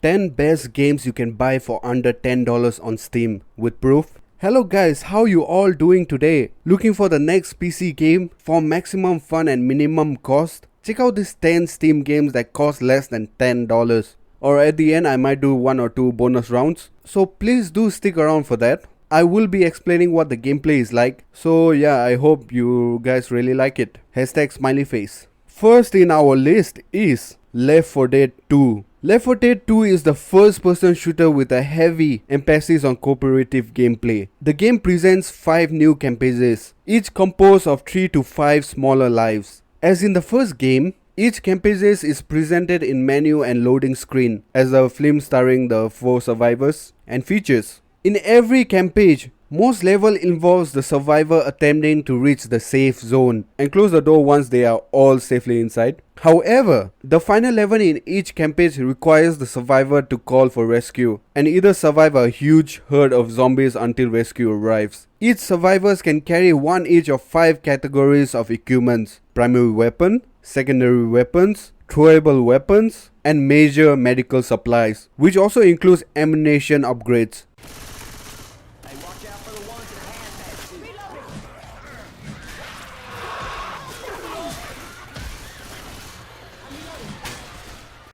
10 best games you can buy for under $10 on Steam with proof. Hello guys, how you all doing today? Looking for the next PC game for maximum fun and minimum cost? Check out these 10 Steam games that cost less than $10. Or at the end I might do 1 or 2 bonus rounds. So please do stick around for that. I will be explaining what the gameplay is like. So yeah, I hope you guys really like it. Hashtag smiley face. First in our list is Left 4 Dead 2. Left 4 Dead 2 is the first person shooter with a heavy emphasis on cooperative gameplay. The game presents 5 new campaigns, each composed of 3 to 5 smaller lives. As in the first game, each campaign is presented in menu and loading screen as a film starring the 4 survivors and features. In every campaign, most level involves the survivor attempting to reach the safe zone and close the door once they are all safely inside. However, the final level in each campaign requires the survivor to call for rescue and either survive a huge herd of zombies until rescue arrives. Each survivors can carry one each of 5 categories of equipments: primary weapon, secondary weapons, throwable weapons, and major medical supplies, which also includes ammunition upgrades.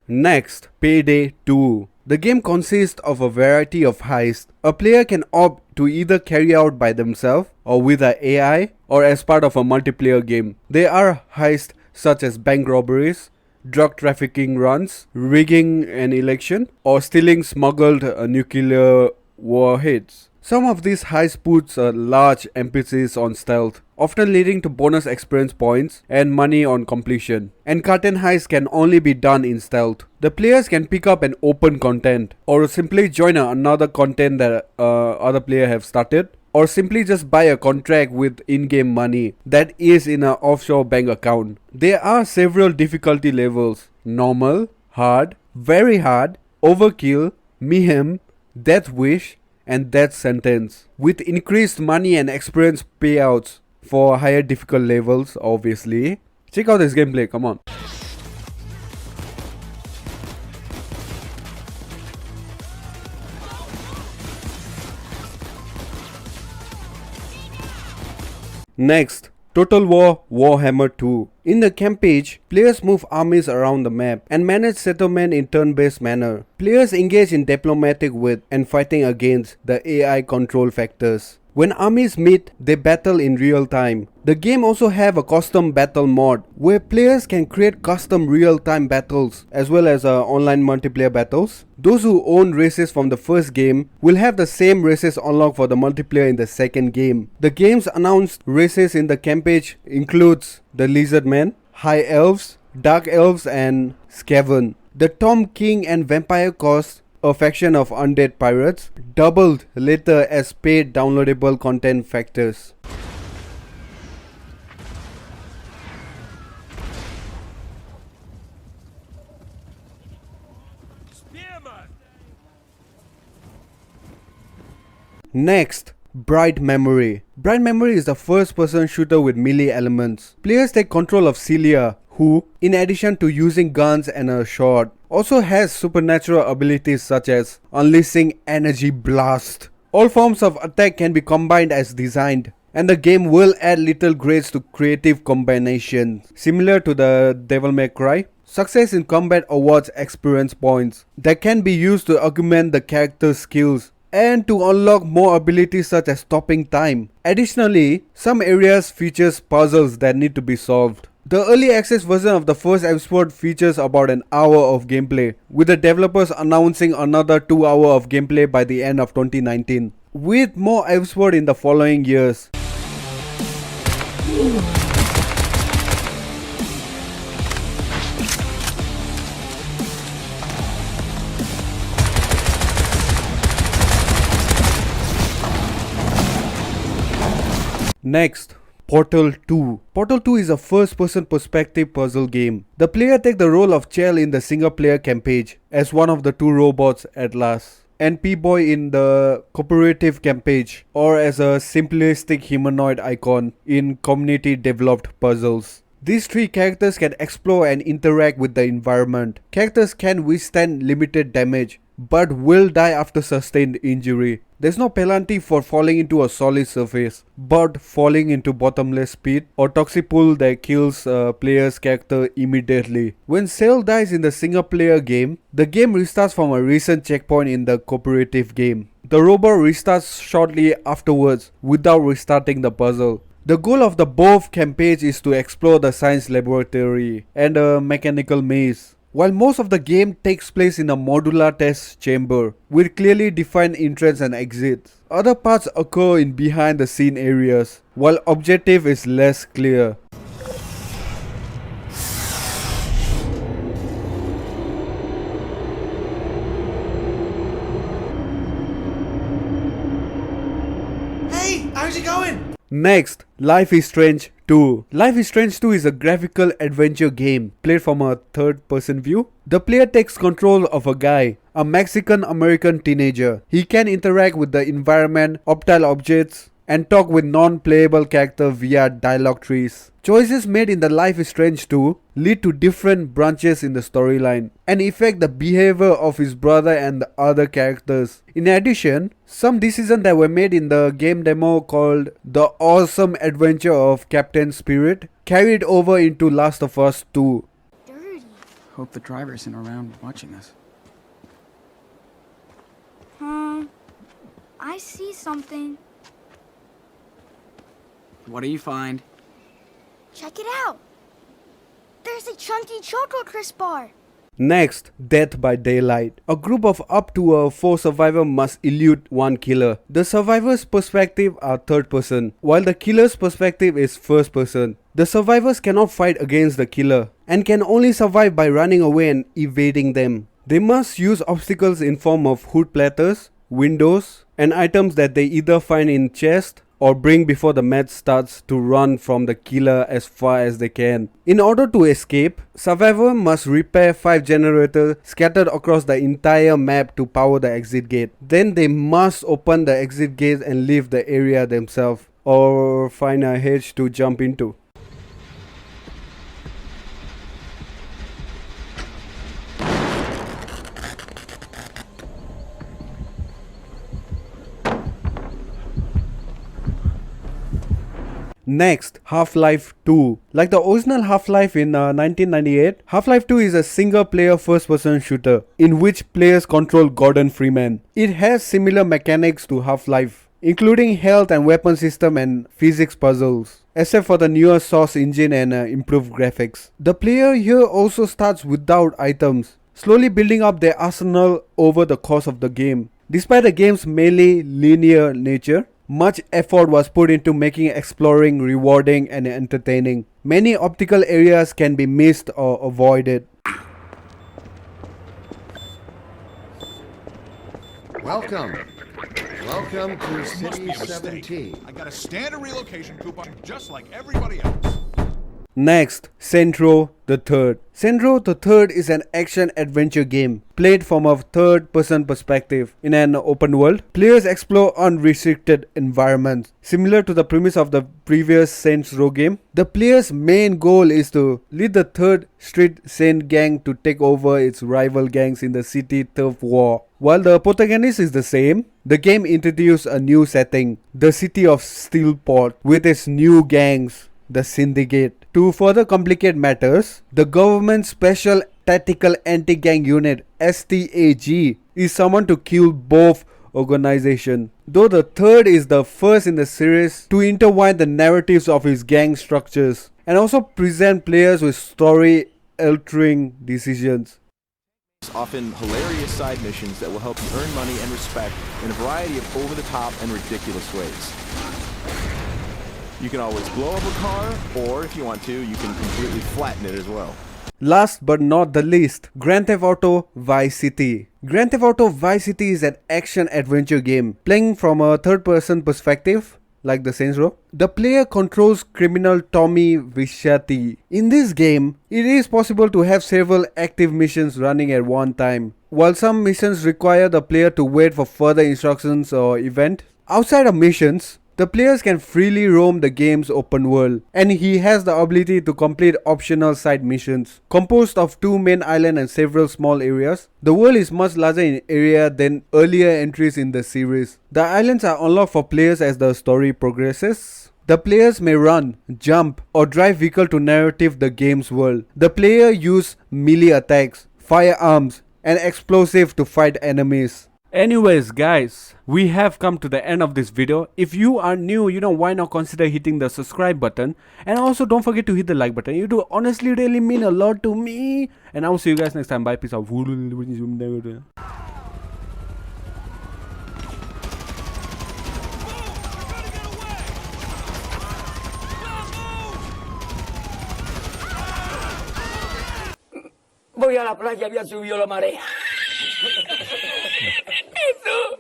Next, Payday II. The game consists of a variety of heists. A player can opt to either carry out by themselves or with an AI or as part of a multiplayer game. There are heists such as bank robberies, drug trafficking runs, rigging an election, or stealing smuggled nuclear warheads. Some of these heists puts a large emphasis on stealth, often leading to bonus experience points and money on completion. And curtain heists can only be done in stealth. The players can pick up an open content, or simply join another content that other player have started, or simply just buy a contract with in-game money that is in an offshore bank account. There are several difficulty levels: normal, hard, very hard, overkill, mayhem, death wish, and death sentence, with increased money and experience payouts for higher difficult levels obviously. Check out this gameplay, come on. Next, Total War Warhammer 2. In the campaign, players move armies around the map and manage settlement in turn-based manner. Players engage in diplomatic with and fighting against the AI control factors. When armies meet, they battle in real time. The game also have a custom battle mod where players can create custom real-time battles as well as online multiplayer battles. Those who own races from the first game will have the same races unlocked for the multiplayer in the second game. The game's announced races in the campaign includes the Lizardmen, High Elves, Dark Elves, and Skaven. The Tom King and Vampire cost a faction of undead pirates, doubled later as paid downloadable content factors. Next, Bright Memory. Bright Memory is the first person shooter with melee elements. Players take control of Celia, who, in addition to using guns and a sword, also has supernatural abilities such as unleashing energy blast. All forms of attack can be combined as designed, and the game will add little grades to creative combinations, similar to the Devil May Cry. Success in combat awards experience points that can be used to augment the character's skills and to unlock more abilities such as stopping time. Additionally, some areas features puzzles that need to be solved. The early access version of the first episode features about an hour of gameplay, with the developers announcing another 2 hours of gameplay by the end of 2019, with more episodes in the following years. Next, Portal 2. Portal 2 is a first-person perspective puzzle game. The player takes the role of Chell in the single-player campaign as one of the 2 robots Atlas, and P-Boy in the cooperative campaign, or as a simplistic humanoid icon in community-developed puzzles. These three characters can explore and interact with the environment. Characters can withstand limited damage, but will die after sustained injury. There's no penalty for falling into a solid surface, but falling into bottomless pit or toxic pool that kills a player's character immediately. When Sail dies in the single player game, the game restarts from a recent checkpoint in the cooperative game. The robot restarts shortly afterwards without restarting the puzzle. The goal of the both campaigns is to explore the science laboratory and a mechanical maze. While most of the game takes place in a modular test chamber with clearly defined entrance and exits, other parts occur in behind the scene areas, while objective is less clear. Hey, how's it going? Next, Life is Strange 2. Life is Strange 2 is a graphical adventure game played from a third-person view. The player takes control of a guy, a Mexican-American teenager. He can interact with the environment, obtail objects, and talk with non-playable characters via dialogue trees. Choices made in the Life is Strange 2 lead to different branches in the storyline and affect the behavior of his brother and the other characters. In addition, some decisions that were made in the game demo called The Awesome Adventure of Captain Spirit carried over into Last of Us 2. Dirty. Hope the driver isn't around watching us. I see something. What do you find? Check it out. There's a chunky Choco Crisp bar. Next, Death by Daylight. A group of up to 4 survivors must elude one killer. The survivors' perspective are third person, while the killer's perspective is first person. The survivors cannot fight against the killer, and can only survive by running away and evading them. They must use obstacles in form of hood platters, windows, and items that they either find in chests or bring before the match starts to run from the killer as far as they can. In order to escape, survivor must repair 5 generators scattered across the entire map to power the exit gate. Then they must open the exit gate and leave the area themselves, or find a hedge to jump into. Next, Half-Life 2. Like the original Half-Life in 1998, Half-Life 2 is a single-player first-person shooter in which players control Gordon Freeman. It has similar mechanics to Half-Life, including health and weapon system and physics puzzles, except for the newer Source engine and improved graphics. The player here also starts without items, slowly building up their arsenal over the course of the game. Despite the game's mainly linear nature, much effort was put into making exploring rewarding and entertaining. Many optical areas can be missed or avoided. Welcome to City 17. I got a standard relocation coupon just like everybody else. Next, Centro the Third. Centro the Third is an action-adventure game played from a third-person perspective in an open world. Players explore unrestricted environments. Similar to the premise of the previous Saints Row game, the player's main goal is to lead the Third Street Saint gang to take over its rival gangs in the city turf war. While the protagonist is the same, the game introduced a new setting, the city of Steelport, with its new gangs, the Syndicate. To further complicate matters, the government's Special Tactical Anti-Gang Unit (STAG) is summoned to kill both organizations. Though the Third is the first in the series to intertwine the narratives of its gang structures and also present players with story-altering decisions. Often hilarious side missions that will help you earn money and respect in a variety of over-the-top and ridiculous ways. You can always blow up a car, or if you want to, you can completely flatten it as well. Last but not the least, Grand Theft Auto Vice City. Grand Theft Auto Vice City is an action-adventure game playing from a third-person perspective, like the Saints Row. The player controls criminal Tommy Visciati. In this game, it is possible to have several active missions running at one time, while some missions require the player to wait for further instructions or event. Outside of missions, The players can freely roam the game's open world, and he has the ability to complete optional side missions. Composed of 2 main islands and several small areas, the world is much larger in area than earlier entries in the series. The islands are unlocked for players as the story progresses. The players may run, jump, or drive vehicle to narrative the game's world. The player use melee attacks, firearms, and explosive to fight enemies. Anyways guys, we have come to the end of this video. If you are new, why not consider hitting the subscribe button, and also don't forget to hit the like button. You do honestly really mean a lot to me, and I will see you guys next time. Bye, peace out. Voy a la playa, había subido la marea. Jesús.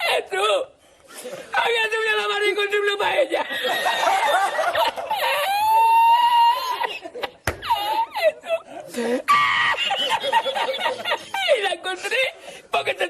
Jesús. Había subido la marea y encontré una paella. Jesús. Y la encontré porque te